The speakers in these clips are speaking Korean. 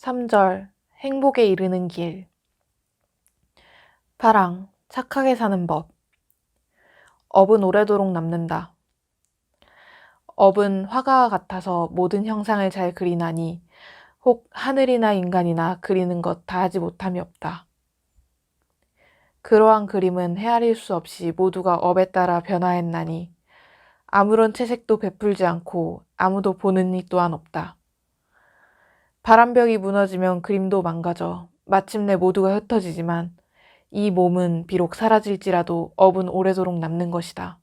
3절 행복에 이르는 길. 파랑, 착하게 사는 법. 업은 오래도록 남는다. 업은 화가와 같아서 모든 형상을 잘 그리나니 혹 하늘이나 인간이나 그리는 것 다하지 못함이 없다. 그러한 그림은 헤아릴 수 없이 모두가 업에 따라 변화했나니 아무런 채색도 베풀지 않고 아무도 보는 이 또한 없다. 바람벽이 무너지면 그림도 망가져 마침내 모두가 흩어지지만 이 몸은 비록 사라질지라도 업은 오래도록 남는 것이다.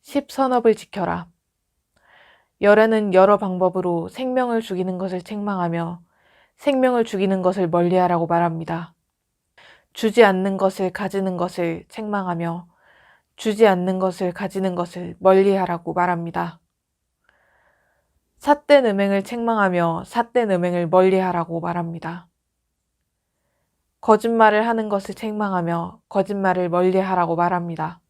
십선업을 지켜라. 열애는 여러 방법으로 생명을 죽이는 것을 책망하며 생명을 죽이는 것을 멀리하라고 말합니다. 주지 않는 것을 가지는 것을 책망하며 주지 않는 것을 가지는 것을 멀리하라고 말합니다. 삿된 음행을 책망하며 삿된 음행을 멀리하라고 말합니다. 거짓말을 하는 것을 책망하며 거짓말을 멀리하라고 말합니다.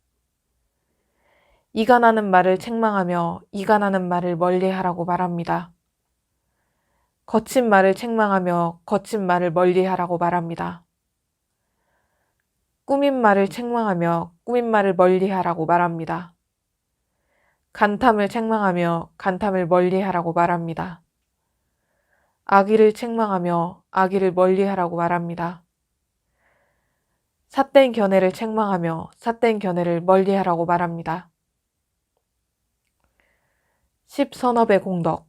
이간하는 말을 책망하며 이간하는 말을 멀리하라고 말합니다. 거친 말을 책망하며 거친 말을 멀리하라고 말합니다. 꾸민 말을 책망하며 꾸민 말을 멀리하라고 말합니다. 간탐을 책망하며 간탐을 멀리하라고 말합니다. 악의를 책망하며 악의를 멀리하라고 말합니다. 삿된 견해를 책망하며 삿된 견해를 멀리하라고 말합니다. 십선업의 공덕.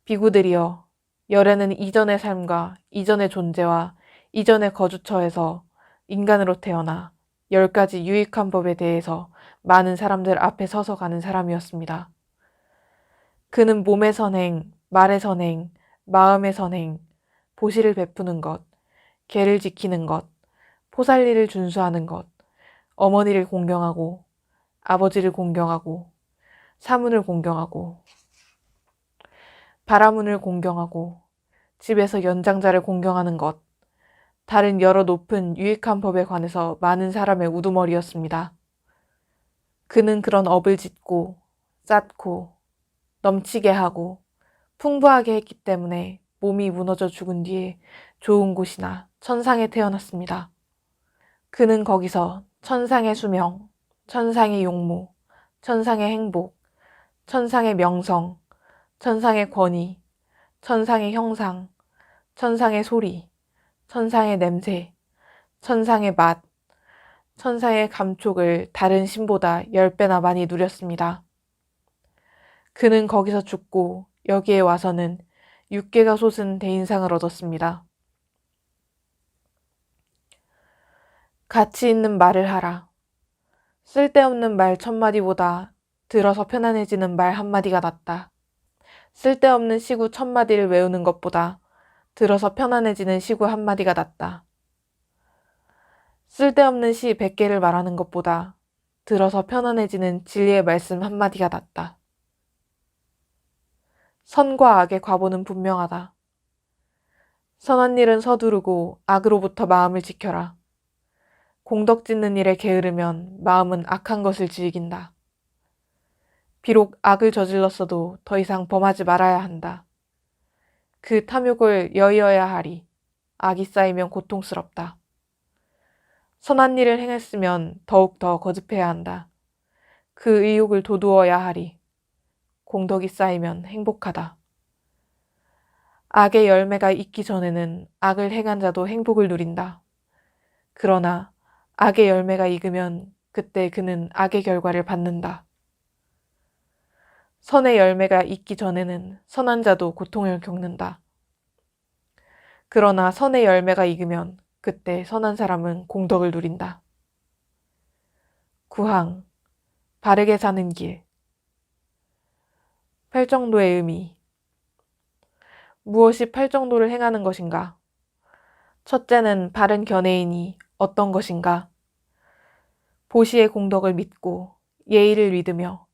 비구들이여, 열애는 이전의 삶과 이전의 존재와 이전의 거주처에서 인간으로 태어나 10가지 유익한 법에 대해서 많은 사람들 앞에 서서 가는 사람이었습니다. 그는 몸의 선행, 말의 선행, 마음의 선행, 보시를 베푸는 것, 계를 지키는 것, 포살리를 준수하는 것, 어머니를 공경하고 아버지를 공경하고 사문을 공경하고 바라문을 공경하고 집에서 연장자를 공경하는 것, 다른 여러 높은 유익한 법에 관해서 많은 사람의 우두머리였습니다. 그는 그런 업을 짓고 쌓고 넘치게 하고 풍부하게 했기 때문에 몸이 무너져 죽은 뒤에 좋은 곳이나 천상에 태어났습니다. 그는 거기서 천상의 수명, 천상의 용모, 천상의 행복, 천상의 명성, 천상의 권위, 천상의 형상, 천상의 소리, 천상의 냄새, 천상의 맛, 천상의 감촉을 다른 신보다 10배나 많이 누렸습니다. 그는 거기서 죽고 여기에 와서는 6개가 솟은 대인상을 얻었습니다. 가치 있는 말을 하라. 쓸데없는 말 1000마디보다 들어서 편안해지는 말 1마디가 낫다. 쓸데없는 시구 1000마디를 외우는 것보다 들어서 편안해지는 시구 1마디가 낫다. 쓸데없는 시 100개를 말하는 것보다 들어서 편안해지는 진리의 말씀 1마디가 낫다. 선과 악의 과보는 분명하다. 선한 일은 서두르고 악으로부터 마음을 지켜라. 공덕 짓는 일에 게으르면 마음은 악한 것을 즐긴다. 비록 악을 저질렀어도 더 이상 범하지 말아야 한다. 그 탐욕을 여의어야 하리. 악이 쌓이면 고통스럽다. 선한 일을 행했으면 더욱 더 거듭해야 한다. 그 의욕을 돋우어야 하리. 공덕이 쌓이면 행복하다. 악의 열매가 익기 전에는 악을 행한 자도 행복을 누린다. 그러나 악의 열매가 익으면 그때 그는 악의 결과를 받는다. 선의 열매가 익기 전에는 선한 자도 고통을 겪는다. 그러나 선의 열매가 익으면 그때 선한 사람은 공덕을 누린다. 구항, 바르게 사는 길. 팔정도의 의미. 무엇이 팔정도를 행하는 것인가? 첫째는 바른 견해이니 어떤 것인가? 보시의 공덕을 믿고 예의를 믿으며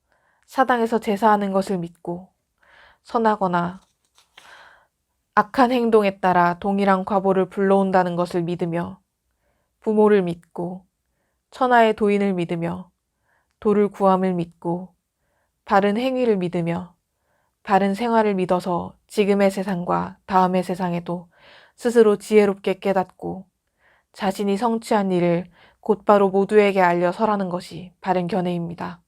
사당에서 제사하는 것을 믿고 선하거나 악한 행동에 따라 동일한 과보를 불러온다는 것을 믿으며 부모를 믿고 천하의 도인을 믿으며 도를 구함을 믿고 바른 행위를 믿으며 바른 생활을 믿어서 지금의 세상과 다음의 세상에도 스스로 지혜롭게 깨닫고 자신이 성취한 일을 곧바로 모두에게 알려 설하는 것이 바른 견해입니다.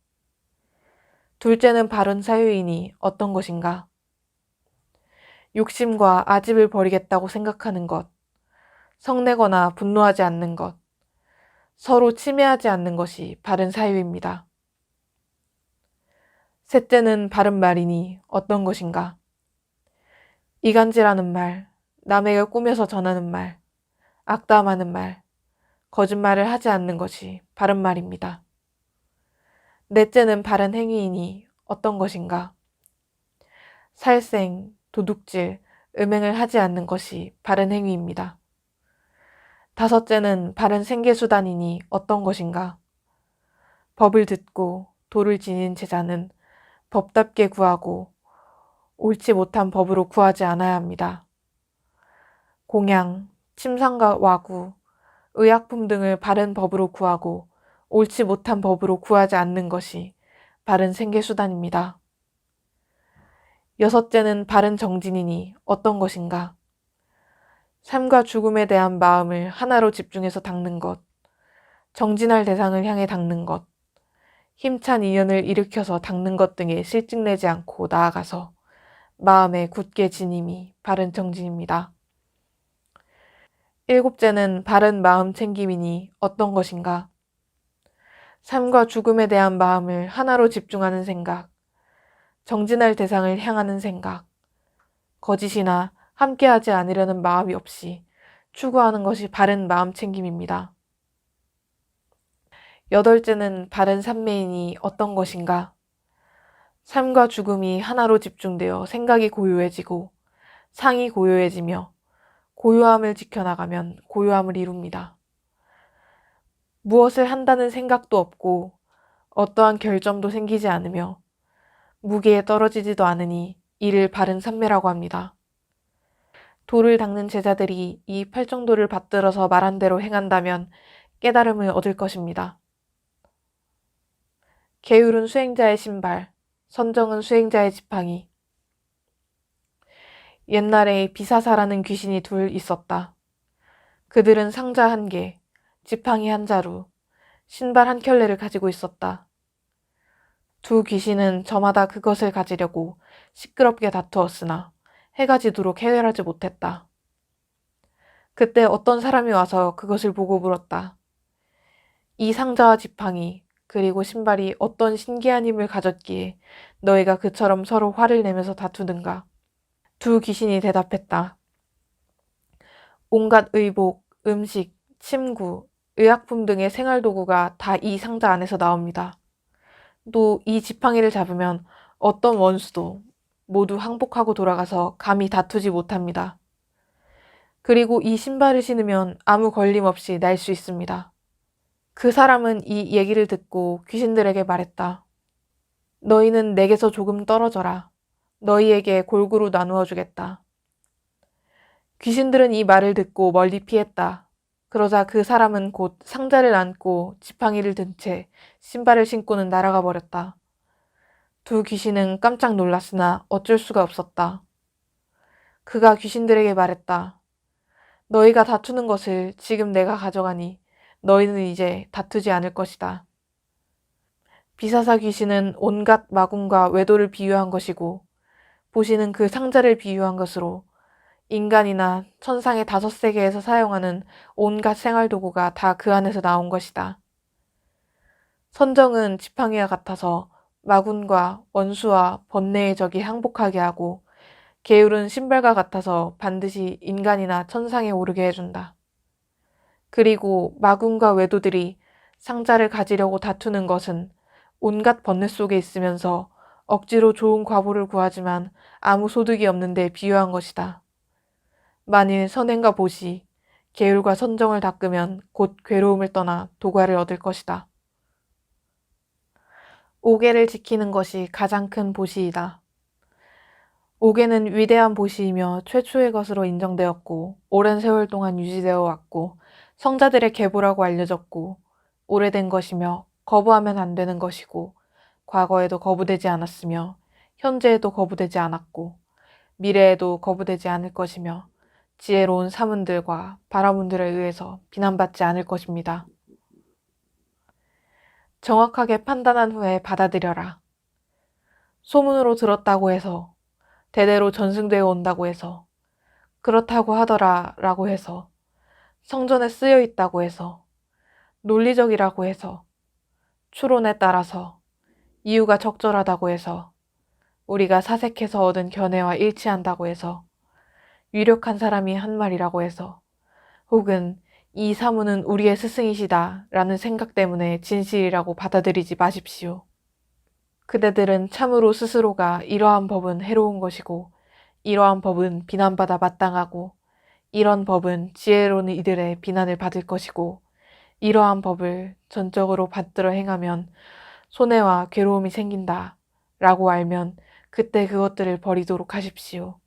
둘째는 바른 사유이니 어떤 것인가? 욕심과 아집을 버리겠다고 생각하는 것, 성내거나 분노하지 않는 것, 서로 침해하지 않는 것이 바른 사유입니다. 셋째는 바른 말이니 어떤 것인가? 이간질하는 말, 남에게 꾸며서 전하는 말, 악담하는 말, 거짓말을 하지 않는 것이 바른 말입니다. 넷째는 바른 행위이니 어떤 것인가? 살생, 도둑질, 음행을 하지 않는 것이 바른 행위입니다. 다섯째는 바른 생계수단이니 어떤 것인가? 법을 듣고 도를 지닌 제자는 법답게 구하고 옳지 못한 법으로 구하지 않아야 합니다. 공양, 침상과 와구, 의약품 등을 바른 법으로 구하고 옳지 못한 법으로 구하지 않는 것이 바른 생계수단입니다. 여섯째는 바른 정진이니 어떤 것인가? 삶과 죽음에 대한 마음을 하나로 집중해서 닦는 것, 정진할 대상을 향해 닦는 것, 힘찬 인연을 일으켜서 닦는 것 등에 실증내지 않고 나아가서 마음에 굳게 지님이 바른 정진입니다. 일곱째는 바른 마음 챙김이니 어떤 것인가? 삶과 죽음에 대한 마음을 하나로 집중하는 생각, 정진할 대상을 향하는 생각, 거짓이나 함께하지 않으려는 마음이 없이 추구하는 것이 바른 마음 챙김입니다. 여덟째는 바른 삼매이니 어떤 것인가? 삶과 죽음이 하나로 집중되어 생각이 고요해지고 상이 고요해지며 고요함을 지켜나가면 고요함을 이룹니다. 무엇을 한다는 생각도 없고 어떠한 결점도 생기지 않으며 무게에 떨어지지도 않으니 이를 바른 삼매라고 합니다. 도를 닦는 제자들이 이 팔정도를 받들어서 말한 대로 행한다면 깨달음을 얻을 것입니다. 계율은 수행자의 신발, 선정은 수행자의 지팡이. 옛날에 비사사라는 귀신이 둘 있었다. 그들은 상자 한 개, 지팡이 한 자루, 신발 한 켤레를 가지고 있었다. 두 귀신은 저마다 그것을 가지려고 시끄럽게 다투었으나 해가 지도록 해결하지 못했다. 그때 어떤 사람이 와서 그것을 보고 물었다. 이 상자와 지팡이 그리고 신발이 어떤 신기한 힘을 가졌기에 너희가 그처럼 서로 화를 내면서 다투는가? 두 귀신이 대답했다. 온갖 의복, 음식, 침구, 의약품 등의 생활도구가 다 이 상자 안에서 나옵니다. 또 이 지팡이를 잡으면 어떤 원수도 모두 항복하고 돌아가서 감히 다투지 못합니다. 그리고 이 신발을 신으면 아무 걸림 없이 날 수 있습니다. 그 사람은 이 얘기를 듣고 귀신들에게 말했다. 너희는 내게서 조금 떨어져라. 너희에게 골고루 나누어 주겠다. 귀신들은 이 말을 듣고 멀리 피했다. 그러자 그 사람은 곧 상자를 안고 지팡이를 든 채 신발을 신고는 날아가 버렸다. 두 귀신은 깜짝 놀랐으나 어쩔 수가 없었다. 그가 귀신들에게 말했다. 너희가 다투는 것을 지금 내가 가져가니 너희는 이제 다투지 않을 것이다. 비사사 귀신은 온갖 마군과 외도를 비유한 것이고 보시는 그 상자를 비유한 것으로 인간이나 천상의 5세계에서 사용하는 온갖 생활도구가 다 그 안에서 나온 것이다. 선정은 지팡이와 같아서 마군과 원수와 번뇌의 적이 항복하게 하고 계율은 신발과 같아서 반드시 인간이나 천상에 오르게 해준다. 그리고 마군과 외도들이 상자를 가지려고 다투는 것은 온갖 번뇌 속에 있으면서 억지로 좋은 과보를 구하지만 아무 소득이 없는데 비유한 것이다. 만일 선행과 보시, 계율과 선정을 닦으면 곧 괴로움을 떠나 도과를 얻을 것이다. 옥계를 지키는 것이 가장 큰 보시이다. 옥계는 위대한 보시이며 최초의 것으로 인정되었고 오랜 세월 동안 유지되어 왔고 성자들의 계보라고 알려졌고 오래된 것이며 거부하면 안 되는 것이고 과거에도 거부되지 않았으며 현재에도 거부되지 않았고 미래에도 거부되지 않을 것이며 지혜로운 사문들과 바라문들에 의해서 비난받지 않을 것입니다. 정확하게 판단한 후에 받아들여라. 소문으로 들었다고 해서, 대대로 전승되어 온다고 해서, 그렇다고 하더라 라고 해서, 성전에 쓰여 있다고 해서, 논리적이라고 해서, 추론에 따라서, 이유가 적절하다고 해서, 우리가 사색해서 얻은 견해와 일치한다고 해서, 유력한 사람이 한 말이라고 해서, 혹은 이 사문은 우리의 스승이시다 라는 생각 때문에 진실이라고 받아들이지 마십시오. 그대들은 참으로 스스로가 이러한 법은 해로운 것이고 이러한 법은 비난받아 마땅하고 이런 법은 지혜로운 이들의 비난을 받을 것이고 이러한 법을 전적으로 받들어 행하면 손해와 괴로움이 생긴다 라고 알면 그때 그것들을 버리도록 하십시오.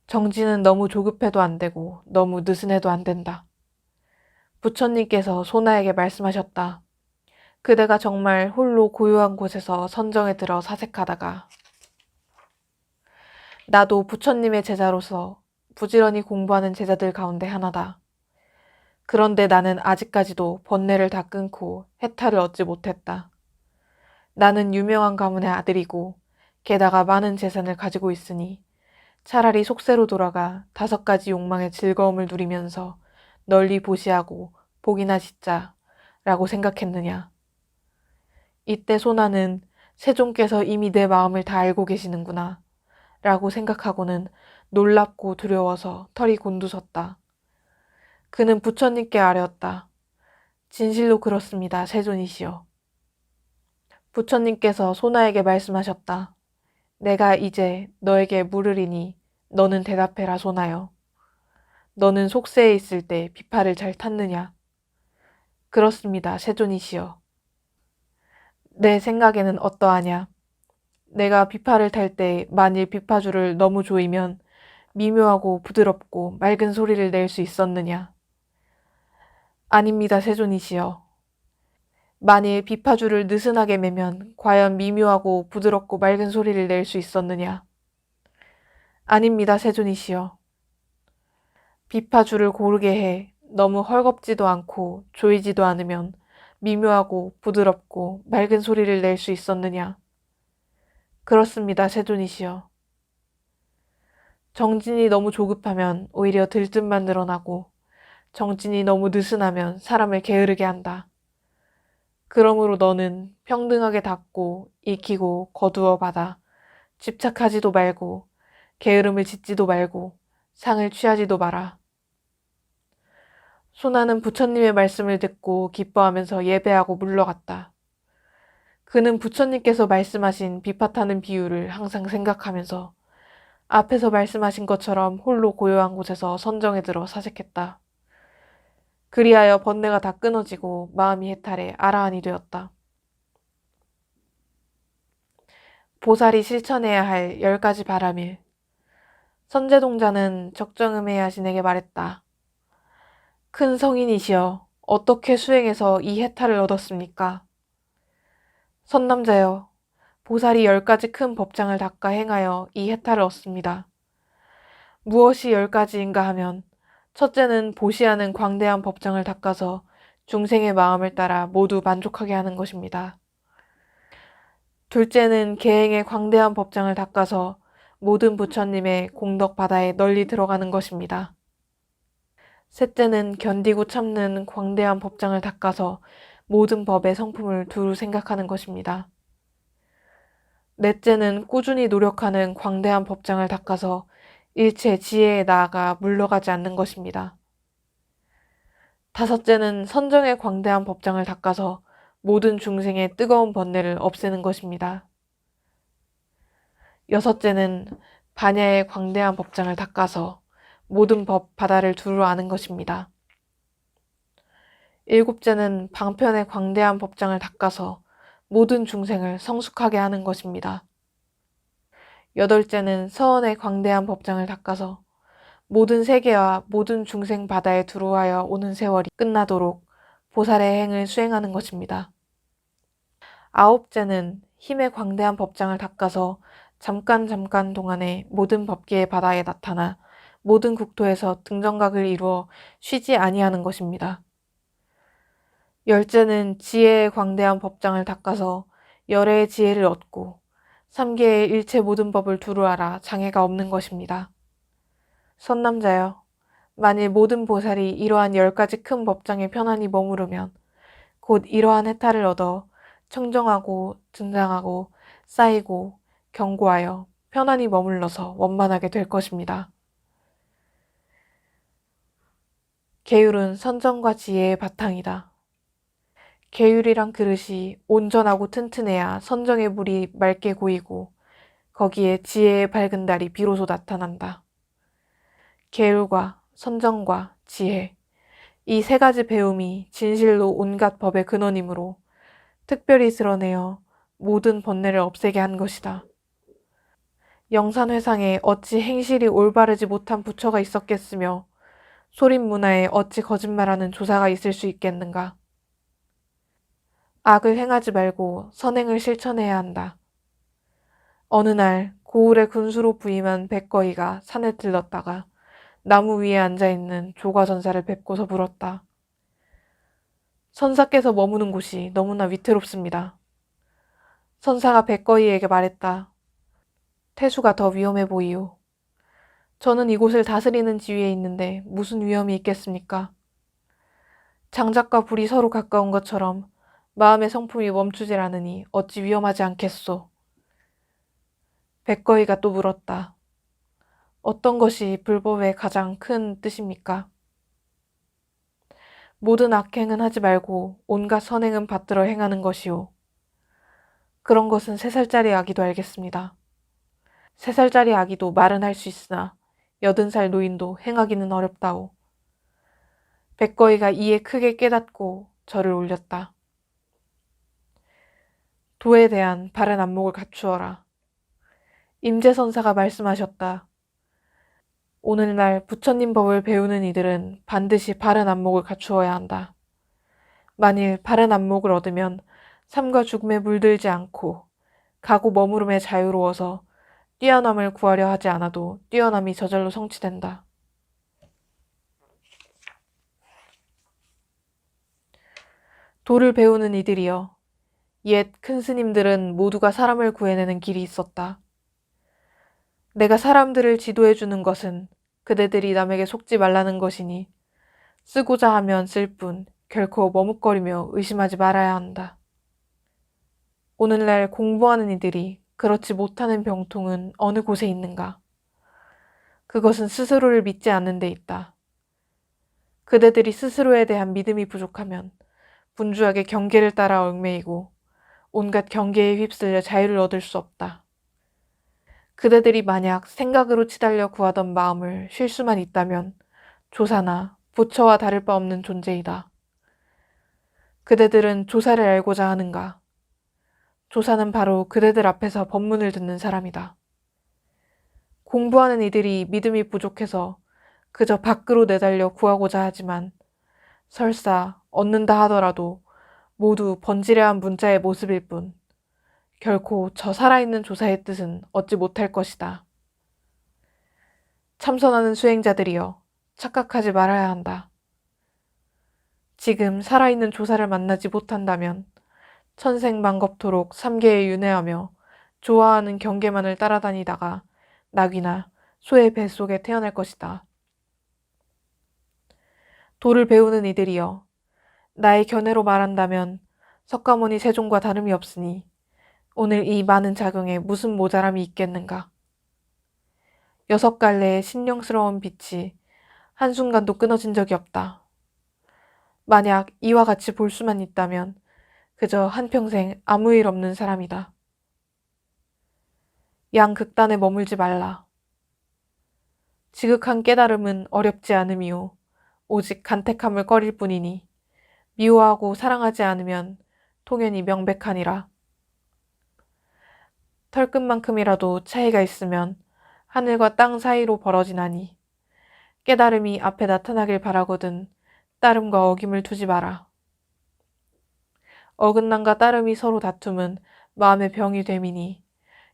정진은 너무 조급해도 안 되고 너무 느슨해도 안 된다. 부처님께서 소나에게 말씀하셨다. 그대가 정말 홀로 고요한 곳에서 선정에 들어 사색하다가 나도 부처님의 제자로서 부지런히 공부하는 제자들 가운데 하나다. 그런데 나는 아직까지도 번뇌를 다 끊고 해탈을 얻지 못했다. 나는 유명한 가문의 아들이고 게다가 많은 재산을 가지고 있으니 차라리 속세로 돌아가 5가지 욕망의 즐거움을 누리면서 널리 보시하고 복이나 짓자라고 생각했느냐. 이때 소나는 세종께서 이미 내 마음을 다 알고 계시는구나 라고 생각하고는 놀랍고 두려워서 털이 곤두섰다. 그는 부처님께 아뢰었다. 진실로 그렇습니다, 세존이시여. 부처님께서 소나에게 말씀하셨다. 내가 이제 너에게 물으리니 너는 대답해라, 소나여. 너는 속세에 있을 때 비파를 잘 탔느냐? 그렇습니다, 세존이시여. 내 생각에는 어떠하냐? 내가 비파를 탈 때 만일 비파줄을 너무 조이면 미묘하고 부드럽고 맑은 소리를 낼 수 있었느냐? 아닙니다, 세존이시여. 만일 비파줄을 느슨하게 매면 과연 미묘하고 부드럽고 맑은 소리를 낼 수 있었느냐? 아닙니다, 세존이시여. 비파줄을 고르게 해 너무 헐겁지도 않고 조이지도 않으면 미묘하고 부드럽고 맑은 소리를 낼 수 있었느냐? 그렇습니다, 세존이시여. 정진이 너무 조급하면 오히려 들뜸만 늘어나고 정진이 너무 느슨하면 사람을 게으르게 한다. 그러므로 너는 평등하게 닦고 익히고 거두어 받아 집착하지도 말고 게으름을 짓지도 말고 상을 취하지도 마라. 소나는 부처님의 말씀을 듣고 기뻐하면서 예배하고 물러갔다. 그는 부처님께서 말씀하신 비파타는 비유를 항상 생각하면서 앞에서 말씀하신 것처럼 홀로 고요한 곳에서 선정에 들어 사색했다. 그리하여 번뇌가 다 끊어지고 마음이 해탈해 아라한이 되었다. 보살이 실천해야 할 10가지 바라밀. 선제동자는 적정음해야 신에게 말했다. 큰 성인이시여, 어떻게 수행해서 이 해탈을 얻었습니까? 선남자여, 보살이 10가지 큰 법장을 닦아 행하여 이 해탈을 얻습니다. 무엇이 10가지인가 하면 첫째는 보시하는 광대한 법장을 닦아서 중생의 마음을 따라 모두 만족하게 하는 것입니다. 둘째는 계행의 광대한 법장을 닦아서 모든 부처님의 공덕 바다에 널리 들어가는 것입니다. 셋째는 견디고 참는 광대한 법장을 닦아서 모든 법의 성품을 두루 생각하는 것입니다. 넷째는 꾸준히 노력하는 광대한 법장을 닦아서 일체 지혜에 나아가 물러가지 않는 것입니다. 다섯째는 선정의 광대한 법장을 닦아서 모든 중생의 뜨거운 번뇌를 없애는 것입니다. 여섯째는 반야의 광대한 법장을 닦아서 모든 법 바다를 두루 아는 것입니다. 일곱째는 방편의 광대한 법장을 닦아서 모든 중생을 성숙하게 하는 것입니다. 여덟째는 서원의 광대한 법장을 닦아서 모든 세계와 모든 중생 바다에 두루하여 오는 세월이 끝나도록 보살의 행을 수행하는 것입니다. 아홉째는 힘의 광대한 법장을 닦아서 잠깐 동안에 모든 법계의 바다에 나타나 모든 국토에서 등정각을 이루어 쉬지 아니하는 것입니다. 열째는 지혜의 광대한 법장을 닦아서 열의 지혜를 얻고 삼계의 일체 모든 법을 두루 알아 장애가 없는 것입니다. 선남자여, 만일 모든 보살이 이러한 10가지 큰 법장에 편안히 머무르면 곧 이러한 해탈을 얻어 청정하고 등장하고 쌓이고 견고하여 편안히 머물러서 원만하게 될 것입니다. 계율은 선정과 지혜의 바탕이다. 계율이란 그릇이 온전하고 튼튼해야 선정의 물이 맑게 고이고 거기에 지혜의 밝은 달이 비로소 나타난다. 계율과 선정과 지혜, 이 세 가지 배움이 진실로 온갖 법의 근원이므로 특별히 드러내어 모든 번뇌를 없애게 한 것이다. 영산회상에 어찌 행실이 올바르지 못한 부처가 있었겠으며 소립문화에 어찌 거짓말하는 조사가 있을 수 있겠는가. 악을 행하지 말고 선행을 실천해야 한다. 어느 날 고을의 군수로 부임한 백거이가 산에 들렀다가 나무 위에 앉아있는 조과선사를 뵙고서 물었다. 선사께서 머무는 곳이 너무나 위태롭습니다. 선사가 백거이에게 말했다. 태수가 더 위험해 보이오. 저는 이곳을 다스리는 지위에 있는데 무슨 위험이 있겠습니까? 장작과 불이 서로 가까운 것처럼 마음의 성품이 멈추질 않으니 어찌 위험하지 않겠소. 백거이가 또 물었다. 어떤 것이 불법의 가장 큰 뜻입니까? 모든 악행은 하지 말고 온갖 선행은 받들어 행하는 것이오. 그런 것은 3살짜리 아기도 알겠습니다. 3살짜리 아기도 말은 할 수 있으나 80살 노인도 행하기는 어렵다오. 백거이가 이에 크게 깨닫고 절을 올렸다. 도에 대한 바른 안목을 갖추어라. 임재선사가 말씀하셨다. 오늘날 부처님 법을 배우는 이들은 반드시 바른 안목을 갖추어야 한다. 만일 바른 안목을 얻으면 삶과 죽음에 물들지 않고 가고 머무름에 자유로워서 뛰어남을 구하려 하지 않아도 뛰어남이 저절로 성취된다. 도를 배우는 이들이여, 옛 큰 스님들은 모두가 사람을 구해내는 길이 있었다. 내가 사람들을 지도해주는 것은 그대들이 남에게 속지 말라는 것이니 쓰고자 하면 쓸 뿐 결코 머뭇거리며 의심하지 말아야 한다. 오늘날 공부하는 이들이 그렇지 못하는 병통은 어느 곳에 있는가? 그것은 스스로를 믿지 않는 데 있다. 그대들이 스스로에 대한 믿음이 부족하면 분주하게 경계를 따라 얽매이고 온갖 경계에 휩쓸려 자유를 얻을 수 없다. 그대들이 만약 생각으로 치달려 구하던 마음을 쉴 수만 있다면 조사나 부처와 다를 바 없는 존재이다. 그대들은 조사를 알고자 하는가? 조사는 바로 그대들 앞에서 법문을 듣는 사람이다. 공부하는 이들이 믿음이 부족해서 그저 밖으로 내달려 구하고자 하지만 설사 얻는다 하더라도 모두 번지르한 문자의 모습일 뿐 결코 저 살아있는 조사의 뜻은 얻지 못할 것이다. 참선하는 수행자들이여, 착각하지 말아야 한다. 지금 살아있는 조사를 만나지 못한다면 천생만겁토록 삼계에 윤회하며 좋아하는 경계만을 따라다니다가 낙이나 소의 뱃속에 태어날 것이다. 도를 배우는 이들이여, 나의 견해로 말한다면 석가모니 세종과 다름이 없으니 오늘 이 많은 자경에 무슨 모자람이 있겠는가. 6갈래의 신령스러운 빛이 한순간도 끊어진 적이 없다. 만약 이와 같이 볼 수만 있다면 그저 한평생 아무 일 없는 사람이다. 양극단에 머물지 말라. 지극한 깨달음은 어렵지 않음이요 오직 간택함을 꺼릴 뿐이니 미워하고 사랑하지 않으면 통연히 명백하니라. 털끝만큼이라도 차이가 있으면 하늘과 땅 사이로 벌어지나니 깨달음이 앞에 나타나길 바라거든 따름과 어김을 두지 마라. 어긋남과 따름이 서로 다툼은 마음의 병이 됨이니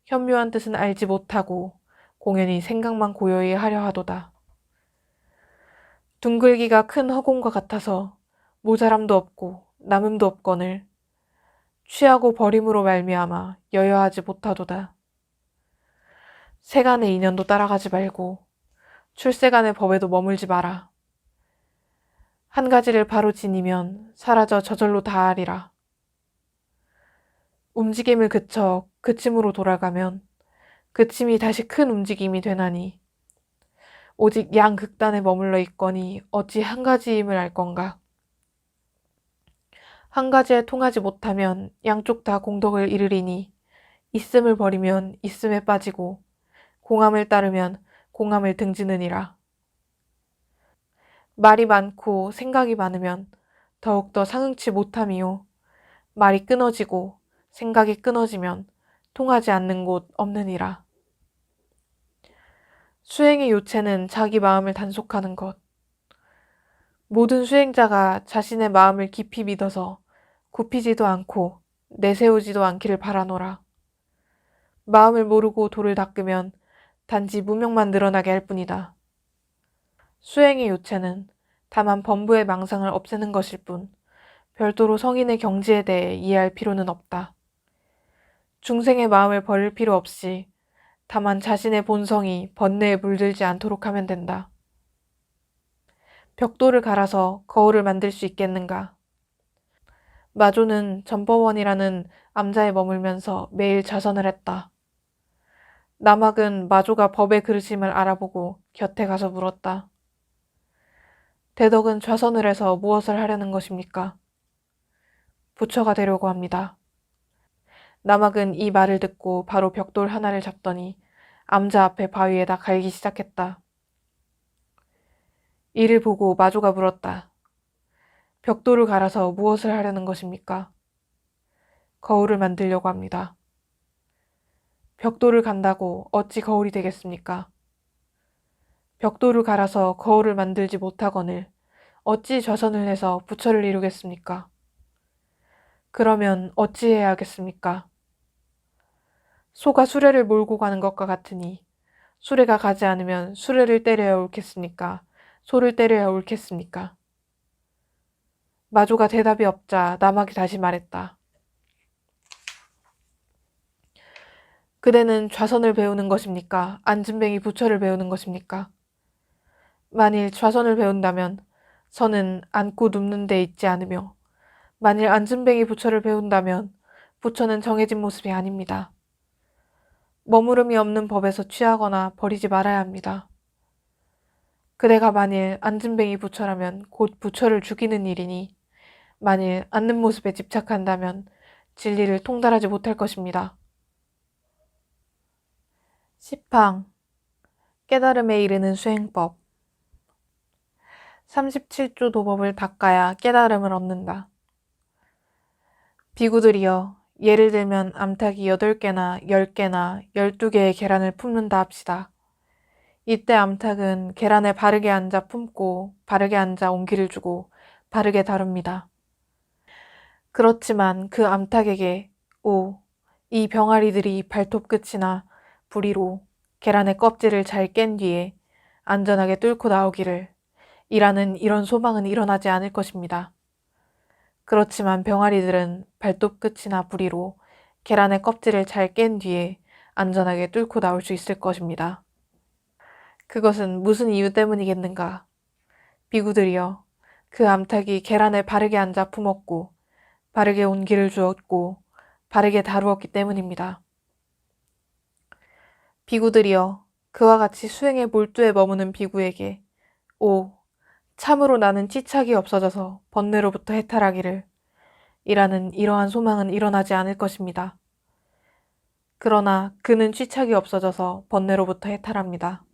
현묘한 뜻은 알지 못하고 공연히 생각만 고요히 하려 하도다. 둥글기가 큰 허공과 같아서 모자람도 없고 남음도 없거늘 취하고 버림으로 말미암아 여여하지 못하도다. 세간의 인연도 따라가지 말고 출세간의 법에도 머물지 마라. 한 가지를 바로 지니면 사라져 저절로 다하리라. 움직임을 그쳐 그침으로 돌아가면 그침이 다시 큰 움직임이 되나니 오직 양극단에 머물러 있거니 어찌 한 가지임을 알 건가. 한 가지에 통하지 못하면 양쪽 다 공덕을 이르리니 있음을 버리면 있음에 빠지고 공함을 따르면 공함을 등지느니라. 말이 많고 생각이 많으면 더욱더 상응치 못함이요. 말이 끊어지고 생각이 끊어지면 통하지 않는 곳 없느니라. 수행의 요체는 자기 마음을 단속하는 것. 모든 수행자가 자신의 마음을 깊이 믿어서 굽히지도 않고 내세우지도 않기를 바라노라. 마음을 모르고 도를 닦으면 단지 무명만 늘어나게 할 뿐이다. 수행의 요체는 다만 범부의 망상을 없애는 것일 뿐 별도로 성인의 경지에 대해 이해할 필요는 없다. 중생의 마음을 버릴 필요 없이 다만 자신의 본성이 번뇌에 물들지 않도록 하면 된다. 벽돌을 갈아서 거울을 만들 수 있겠는가? 마조는 전법원이라는 암자에 머물면서 매일 좌선을 했다. 남학은 마조가 법의 그릇임을 알아보고 곁에 가서 물었다. 대덕은 좌선을 해서 무엇을 하려는 것입니까? 부처가 되려고 합니다. 남학은 이 말을 듣고 바로 벽돌 하나를 잡더니 암자 앞에 바위에다 갈기 시작했다. 이를 보고 마조가 물었다. 벽돌을 갈아서 무엇을 하려는 것입니까? 거울을 만들려고 합니다. 벽돌을 간다고 어찌 거울이 되겠습니까? 벽돌을 갈아서 거울을 만들지 못하거늘 어찌 좌선을 해서 부처를 이루겠습니까? 그러면 어찌해야 하겠습니까? 소가 수레를 몰고 가는 것과 같으니 수레가 가지 않으면 수레를 때려야 옳겠습니까? 소를 때려야 옳겠습니까? 마조가 대답이 없자 남학이 다시 말했다. 그대는 좌선을 배우는 것입니까? 안진뱅이 부처를 배우는 것입니까? 만일 좌선을 배운다면 선은 앉고 눕는 데 있지 않으며 만일 안진뱅이 부처를 배운다면 부처는 정해진 모습이 아닙니다. 머무름이 없는 법에서 취하거나 버리지 말아야 합니다. 그대가 만일 안진뱅이 부처라면 곧 부처를 죽이는 일이니 만일 앉는 모습에 집착한다면 진리를 통달하지 못할 것입니다. 시팡 깨달음에 이르는 수행법 37조 도법을 닦아야 깨달음을 얻는다. 비구들이여 예를 들면 암탉이 8개나 10개나 12개의 계란을 품는다 합시다. 이때 암탉은 계란에 바르게 앉아 품고 바르게 앉아 온기를 주고 바르게 다룹니다. 그렇지만 그 암탉에게 이 병아리들이 발톱 끝이나 부리로 계란의 껍질을 잘 깬 뒤에 안전하게 뚫고 나오기를 이라는 이런 소망은 일어나지 않을 것입니다. 그렇지만 병아리들은 발톱 끝이나 부리로 계란의 껍질을 잘 깬 뒤에 안전하게 뚫고 나올 수 있을 것입니다. 그것은 무슨 이유 때문이겠는가? 비구들이여, 그 암탉이 계란에 바르게 앉아 품었고 바르게 온기를 주었고 바르게 다루었기 때문입니다. 비구들이여, 그와 같이 수행의 몰두에 머무는 비구에게 참으로 나는 찌착이 없어져서 번뇌로부터 해탈하기를 이라는 이러한 소망은 일어나지 않을 것입니다. 그러나 그는 찌착이 없어져서 번뇌로부터 해탈합니다.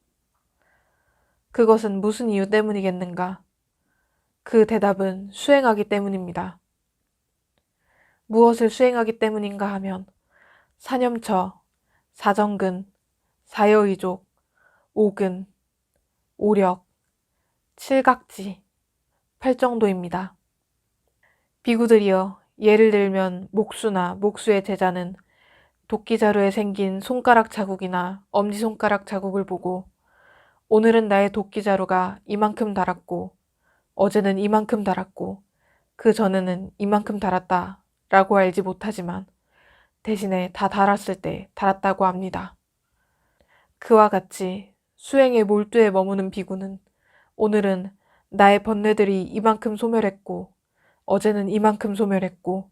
그것은 무슨 이유 때문이겠는가? 그 대답은 수행하기 때문입니다. 무엇을 수행하기 때문인가 하면 사념처, 사정근, 사여의족, 오근, 오력, 칠각지, 팔정도입니다. 비구들이여 예를 들면 목수나 목수의 제자는 도끼자루에 생긴 손가락 자국이나 엄지손가락 자국을 보고 오늘은 나의 도끼자루가 이만큼 달았고 어제는 이만큼 달았고 그 전에는 이만큼 달았다 라고 알지 못하지만 대신에 다 달았을 때 달았다고 합니다. 그와 같이 수행에 몰두해 머무는 비구는 오늘은 나의 번뇌들이 이만큼 소멸했고 어제는 이만큼 소멸했고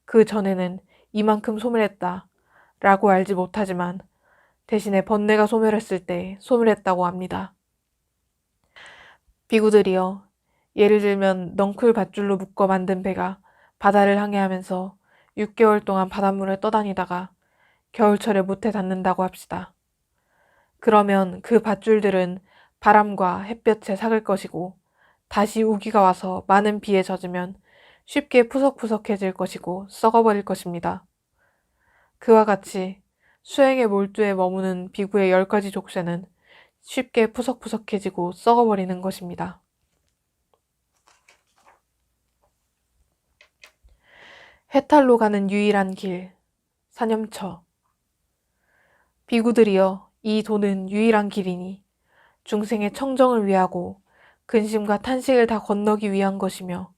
그 전에는 이만큼 소멸했다 라고 알지 못하지만 대신에 번뇌가 소멸했을 때 소멸했다고 합니다. 비구들이여, 예를 들면 넝쿨 밧줄로 묶어 만든 배가 바다를 항해하면서 6개월 동안 바닷물을 떠다니다가 겨울철에 못에 닿는다고 합시다. 그러면 그 밧줄들은 바람과 햇볕에 삭을 것이고 다시 우기가 와서 많은 비에 젖으면 쉽게 푸석푸석해질 것이고 썩어버릴 것입니다. 그와 같이 수행에 몰두해 머무는 비구의 10가지 족쇄는 쉽게 푸석푸석해지고 썩어버리는 것입니다. 해탈로 가는 유일한 길, 사념처. 비구들이여, 이 도는 유일한 길이니 중생의 청정을 위하고 근심과 탄식을 다 건너기 위한 것이며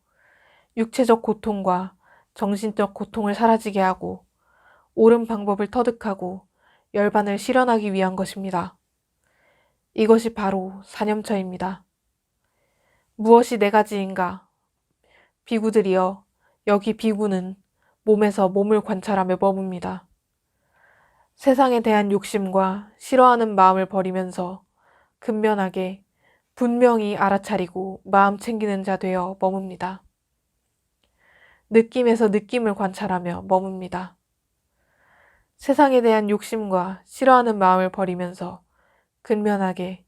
육체적 고통과 정신적 고통을 사라지게 하고 옳은 방법을 터득하고 열반을 실현하기 위한 것입니다. 이것이 바로 사념처입니다. 무엇이 네 가지인가? 비구들이여, 여기 비구는 몸에서 몸을 관찰하며 머뭅니다. 세상에 대한 욕심과 싫어하는 마음을 버리면서 근면하게 분명히 알아차리고 마음 챙기는 자 되어 머뭅니다. 느낌에서 느낌을 관찰하며 머뭅니다. 세상에 대한 욕심과 싫어하는 마음을 버리면서 근면하게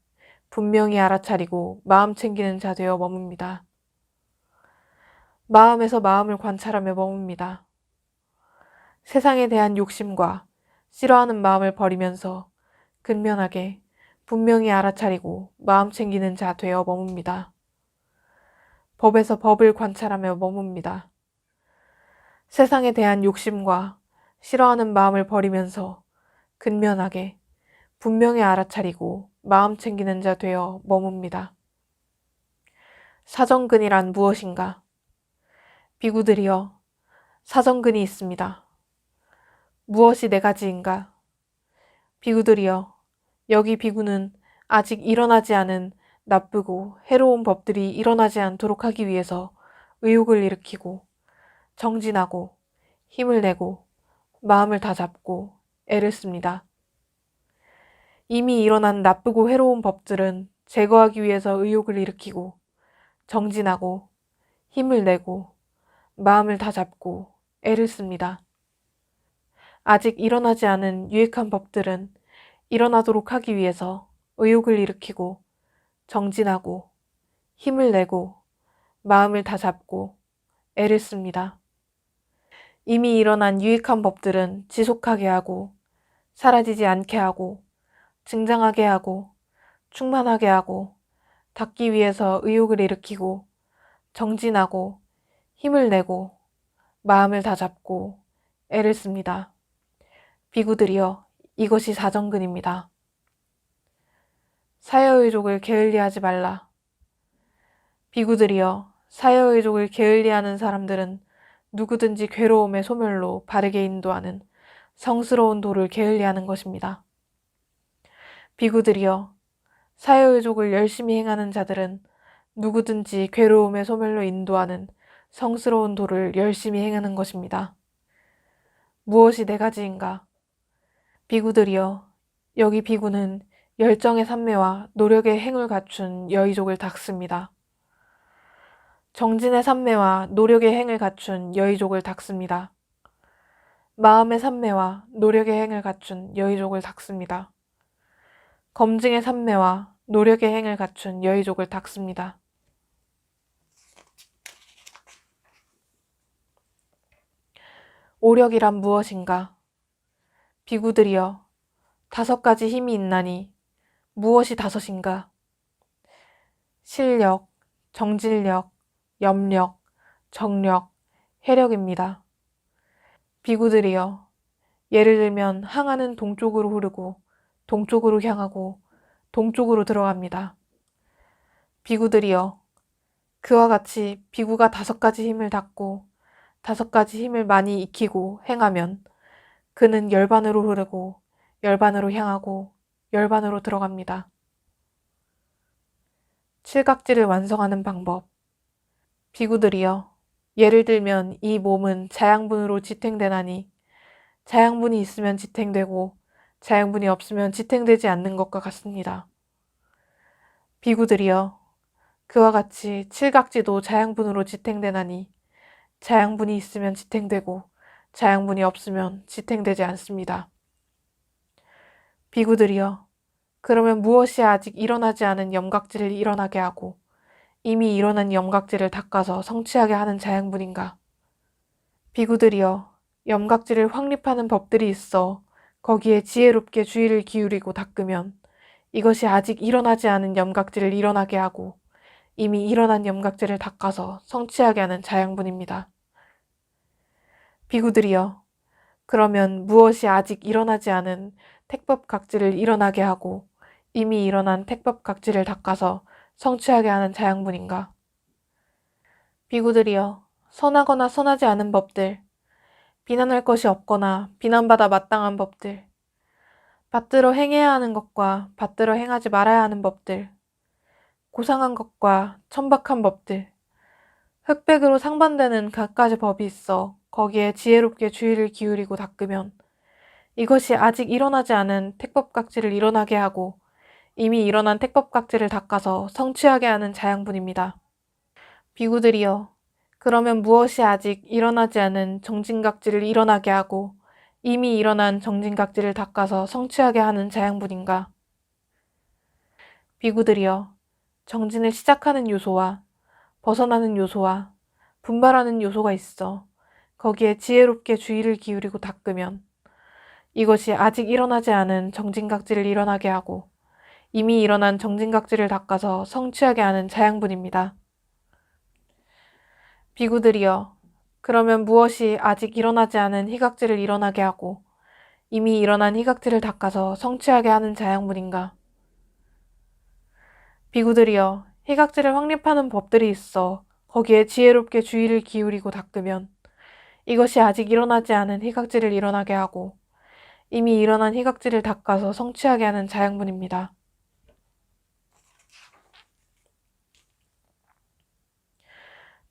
분명히 알아차리고 마음 챙기는 자 되어 머뭅니다. 마음에서 마음을 관찰하며 머뭅니다. 세상에 대한 욕심과 싫어하는 마음을 버리면서 근면하게 분명히 알아차리고 마음 챙기는 자 되어 머뭅니다. 법에서 법을 관찰하며 머뭅니다. 세상에 대한 욕심과 싫어하는 마음을 버리면서 근면하게 분명히 알아차리고 마음 챙기는 자 되어 머뭅니다. 사정근이란 무엇인가? 비구들이여, 사정근이 있습니다. 무엇이 네 가지인가? 비구들이여, 여기 비구는 아직 일어나지 않은 나쁘고 해로운 법들이 일어나지 않도록 하기 위해서 의욕을 일으키고 정진하고 힘을 내고 마음을 다잡고 애를 씁니다. 이미 일어난 나쁘고 해로운 법들은 제거하기 위해서 의욕을 일으키고 정진하고 힘을 내고 마음을 다잡고 애를 씁니다. 아직 일어나지 않은 유익한 법들은 일어나도록 하기 위해서 의욕을 일으키고 정진하고 힘을 내고 마음을 다잡고 애를 씁니다. 이미 일어난 유익한 법들은 지속하게 하고 사라지지 않게 하고 증장하게 하고 충만하게 하고 닿기 위해서 의욕을 일으키고 정진하고 힘을 내고 마음을 다잡고 애를 씁니다. 비구들이여, 이것이 사정근입니다. 사여의족을 게을리하지 말라. 비구들이여, 사여의족을 게을리하는 사람들은 누구든지 괴로움의 소멸로 바르게 인도하는 성스러운 도를 게을리하는 것입니다. 비구들이여, 사여의족을 열심히 행하는 자들은 누구든지 괴로움의 소멸로 인도하는 성스러운 도를 열심히 행하는 것입니다. 무엇이 네 가지인가? 비구들이여, 여기 비구는 열정의 삼매와 노력의 행을 갖춘 여의족을 닦습니다. 정진의 삼매와 노력의 행을 갖춘 여의족을 닦습니다. 마음의 삼매와 노력의 행을 갖춘 여의족을 닦습니다. 검증의 삼매와 노력의 행을 갖춘 여의족을 닦습니다. 오력이란 무엇인가? 비구들이여, 5가지 힘이 있나니 무엇이 5인가? 실력, 정진력, 염력, 정력, 해력입니다. 비구들이여, 예를 들면 항아는 동쪽으로 흐르고 동쪽으로 향하고 동쪽으로 들어갑니다. 비구들이여, 그와 같이 비구가 5가지 힘을 닫고 5가지 힘을 많이 익히고 행하면 그는 열반으로 흐르고 열반으로 향하고 열반으로 들어갑니다. 칠각지를 완성하는 방법. 비구들이여, 예를 들면 이 몸은 자양분으로 지탱되나니 자양분이 있으면 지탱되고 자양분이 없으면 지탱되지 않는 것과 같습니다. 비구들이여, 그와 같이 칠각지도 자양분으로 지탱되나니 자양분이 있으면 지탱되고 자양분이 없으면 지탱되지 않습니다. 비구들이여, 그러면 무엇이 아직 일어나지 않은 염각지를 일어나게 하고 이미 일어난 염각지를 닦아서 성취하게 하는 자양분인가? 비구들이여, 염각지를 확립하는 법들이 있어 거기에 지혜롭게 주의를 기울이고 닦으면 이것이 아직 일어나지 않은 염각지를 일어나게 하고 이미 일어난 염각지를 닦아서 성취하게 하는 자양분입니다. 비구들이여, 그러면 무엇이 아직 일어나지 않은 택법각지를 일어나게 하고 이미 일어난 택법각지를 닦아서 성취하게 하는 자양분인가? 비구들이여, 선하거나 선하지 않은 법들, 비난할 것이 없거나 비난받아 마땅한 법들, 받들어 행해야 하는 것과 받들어 행하지 말아야 하는 법들, 고상한 것과 천박한 법들, 흑백으로 상반되는 갖가지 법이 있어 거기에 지혜롭게 주의를 기울이고 닦으면 이것이 아직 일어나지 않은 택법각지를 일어나게 하고 이미 일어난 택법각지를 닦아서 성취하게 하는 자양분입니다. 비구들이여, 그러면 무엇이 아직 일어나지 않은 정진각지를 일어나게 하고 이미 일어난 정진각지를 닦아서 성취하게 하는 자양분인가? 비구들이여, 정진을 시작하는 요소와 벗어나는 요소와 분발하는 요소가 있어 거기에 지혜롭게 주의를 기울이고 닦으면 이것이 아직 일어나지 않은 정진각지를 일어나게 하고 이미 일어난 정진각지를 닦아서 성취하게 하는 자양분입니다. 비구들이여, 그러면 무엇이 아직 일어나지 않은 희각지를 일어나게 하고 이미 일어난 희각지를 닦아서 성취하게 하는 자양분인가? 비구들이여, 희각지를 확립하는 법들이 있어 거기에 지혜롭게 주의를 기울이고 닦으면 이것이 아직 일어나지 않은 희각지를 일어나게 하고 이미 일어난 희각지를 닦아서 성취하게 하는 자양분입니다.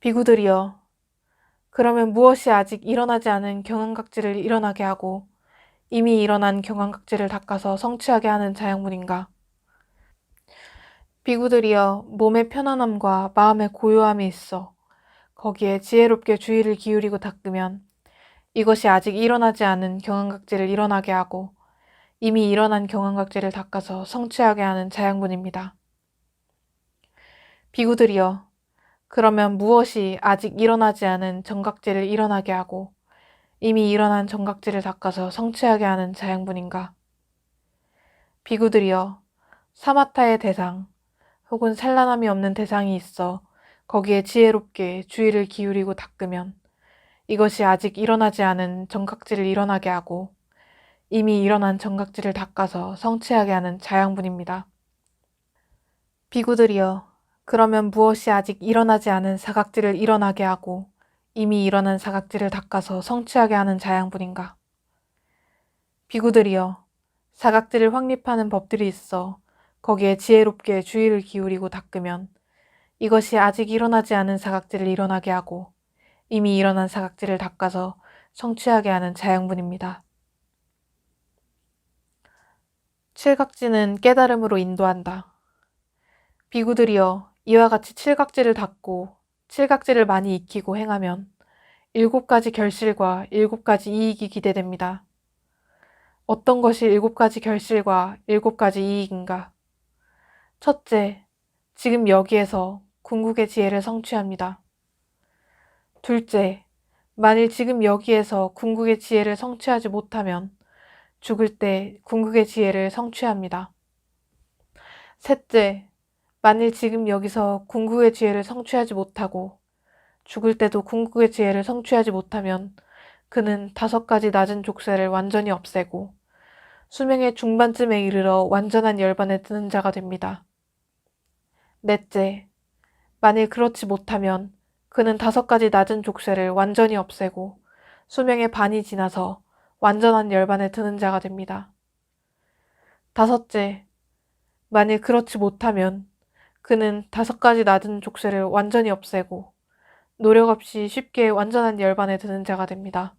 비구들이여, 그러면 무엇이 아직 일어나지 않은 경황각지를 일어나게 하고 이미 일어난 경황각지를 닦아서 성취하게 하는 자양분인가? 비구들이여, 몸의 편안함과 마음의 고요함이 있어 거기에 지혜롭게 주의를 기울이고 닦으면 이것이 아직 일어나지 않은 경황각지를 일어나게 하고 이미 일어난 경황각지를 닦아서 성취하게 하는 자양분입니다. 비구들이여, 그러면 무엇이 아직 일어나지 않은 정각지를 일어나게 하고 이미 일어난 정각지를 닦아서 성취하게 하는 자양분인가? 비구들이여, 사마타의 대상 혹은 산란함이 없는 대상이 있어 거기에 지혜롭게 주의를 기울이고 닦으면 이것이 아직 일어나지 않은 정각지를 일어나게 하고 이미 일어난 정각지를 닦아서 성취하게 하는 자양분입니다. 비구들이여, 그러면 무엇이 아직 일어나지 않은 사각지를 일어나게 하고 이미 일어난 사각지를 닦아서 성취하게 하는 자양분인가? 비구들이여, 사각지를 확립하는 법들이 있어 거기에 지혜롭게 주의를 기울이고 닦으면 이것이 아직 일어나지 않은 사각지를 일어나게 하고 이미 일어난 사각지를 닦아서 성취하게 하는 자양분입니다. 칠각지는 깨달음으로 인도한다. 비구들이여, 이와 같이 칠각지를 닦고 칠각지를 많이 익히고 행하면 7가지 결실과 7가지 이익이 기대됩니다. 어떤 것이 7가지 결실과 7가지 이익인가? 첫째, 지금 여기에서 궁극의 지혜를 성취합니다. 둘째, 만일 지금 여기에서 궁극의 지혜를 성취하지 못하면 죽을 때 궁극의 지혜를 성취합니다. 셋째, 만일 지금 여기서 궁극의 지혜를 성취하지 못하고 죽을 때도 궁극의 지혜를 성취하지 못하면 그는 5가지 낮은 족쇄를 완전히 없애고 수명의 중반쯤에 이르러 완전한 열반에 드는 자가 됩니다. 넷째, 만일 그렇지 못하면 그는 5가지 낮은 족쇄를 완전히 없애고 수명의 반이 지나서 완전한 열반에 드는 자가 됩니다. 다섯째, 만일 그렇지 못하면 그는 5가지 낮은 족쇄를 완전히 없애고 노력 없이 쉽게 완전한 열반에 드는 자가 됩니다.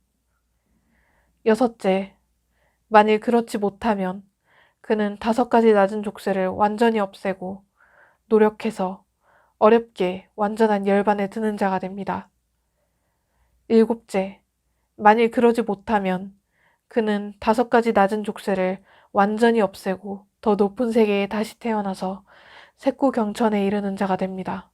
여섯째, 만일 그렇지 못하면 그는 5가지 낮은 족쇄를 완전히 없애고 노력해서 어렵게 완전한 열반에 드는 자가 됩니다. 일곱째, 만일 그러지 못하면 그는 5가지 낮은 족쇄를 완전히 없애고 더 높은 세계에 다시 태어나서 색구 경천에 이르는 자가 됩니다.